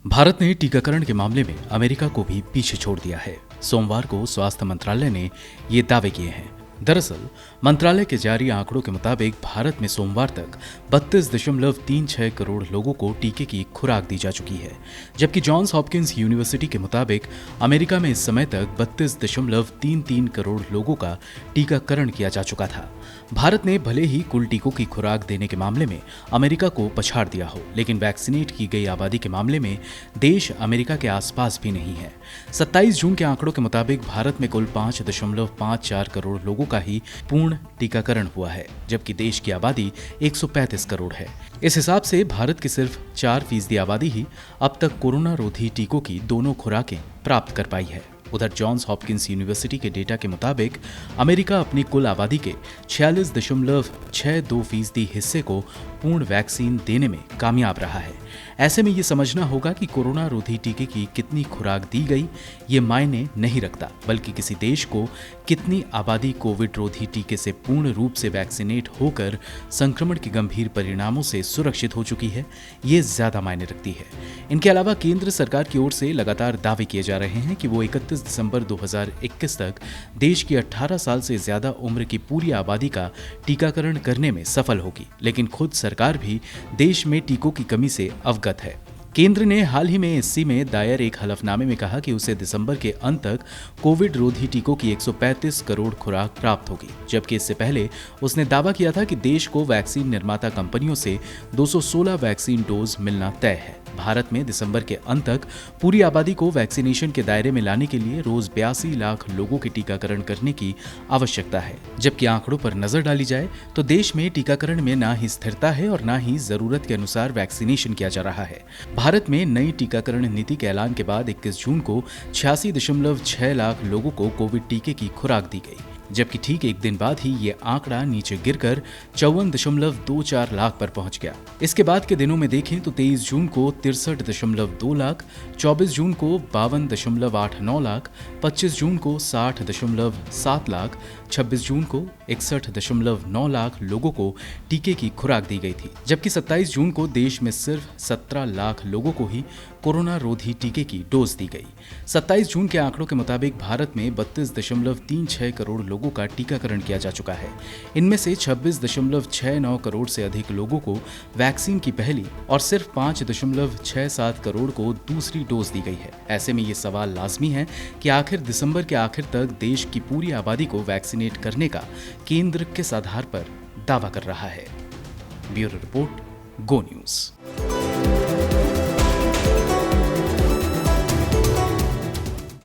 भारत ने टीकाकरण के मामले में अमेरिका को भी पीछे छोड़ दिया है। सोमवार को स्वास्थ्य मंत्रालय ने ये दावे किए हैं। दरअसल मंत्रालय के जारी आंकड़ों के मुताबिक भारत में सोमवार तक 32.36 करोड़ लोगों को टीके की खुराक दी जा चुकी है, जबकि जॉन्स हॉपकिंस यूनिवर्सिटी के मुताबिक अमेरिका में इस समय तक 32.33 करोड़ लोगों का टीकाकरण किया जा चुका था। भारत ने भले ही कुल टीकों की खुराक देने के मामले में अमेरिका को पछाड़ दिया हो, लेकिन वैक्सीनेट की गई आबादी के मामले में देश अमेरिका के आसपास भी नहीं है। 27 जून के आंकड़ों के मुताबिक भारत में कुल 5.54 करोड़ लोगों का ही पूर्ण टीकाकरण हुआ है, जबकि देश की आबादी 135 करोड़ है। इस हिसाब से भारत की सिर्फ 4% आबादी ही अब तक कोरोना रोधी टीकों की दोनों खुराकें प्राप्त कर पाई है। उधर जॉन्स हॉपकिंस यूनिवर्सिटी के डेटा के मुताबिक अमेरिका अपनी कुल आबादी के 46.62% हिस्से को पूर्ण वैक्सीन देने में कामयाब रहा है। ऐसे में ये समझना होगा कि कोरोना रोधी टीके की कितनी खुराक दी गई ये मायने नहीं रखता, बल्कि किसी देश को कितनी आबादी कोविड रोधी टीके से पूर्ण रूप से वैक्सीनेट होकर संक्रमण के गंभीर परिणामों से सुरक्षित हो चुकी है, ये ज्यादा मायने रखती है। इनके अलावा केंद्र सरकार की ओर से लगातार दावे किए जा रहे हैं कि वो 31 दिसंबर 2021 तक देश की 18 साल से ज्यादा उम्र की पूरी आबादी का टीकाकरण करने में सफल होगी, लेकिन खुद सरकार भी देश में टीकों की कमी से अवगत है। केंद्र ने हाल ही में एससी में दायर एक हलफनामे में कहा कि उसे दिसंबर के अंत तक कोविड रोधी टीकों की 135 करोड़ खुराक प्राप्त होगी, जबकि इससे पहले उसने दावा किया था कि देश को वैक्सीन निर्माता कंपनियों से 216 वैक्सीन डोज मिलना तय है। भारत में दिसंबर के अंत तक पूरी आबादी को वैक्सीनेशन के दायरे में लाने के लिए रोज 82 लाख लोगों के टीकाकरण करने की आवश्यकता है। जबकि आंकड़ों पर नजर डाली जाए तो देश में टीकाकरण में ना ही स्थिरता है और ना ही जरूरत के अनुसार वैक्सीनेशन किया जा रहा है। भारत में नई टीकाकरण नीति के ऐलान के बाद 21 जून को 86.6 लाख लोगों को कोविड टीके की खुराक दी गई, जबकि ठीक एक दिन बाद ही ये आंकड़ा नीचे गिरकर 54.24 लाख पर पहुंच गया। इसके बाद के दिनों में देखें तो 23 जून को 63.2 लाख, 24 जून को 52.89 लाख, 25 जून को 60.7 लाख, 26 जून को 61.9 लाख लोगों को टीके की खुराक दी गई थी, जबकि 27 जून को देश में सिर्फ 17 लाख लोगों को ही कोरोना रोधी टीके की डोज दी गई। 27 जून के आंकड़ों के मुताबिक भारत में 32.36 करोड़ लोगों का टीकाकरण किया जा चुका है। इनमें से 26.69 करोड़ से अधिक लोगों को वैक्सीन की पहली और सिर्फ 5.67 करोड़ को दूसरी डोज दी गई है। ऐसे में ये सवाल लाजमी है कि आखिर दिसंबर के आखिर तक देश की पूरी आबादी को वैक्सीनेट करने का केंद्र किस आधार पर दावा कर रहा है। ब्यूरो रिपोर्ट, गो न्यूज।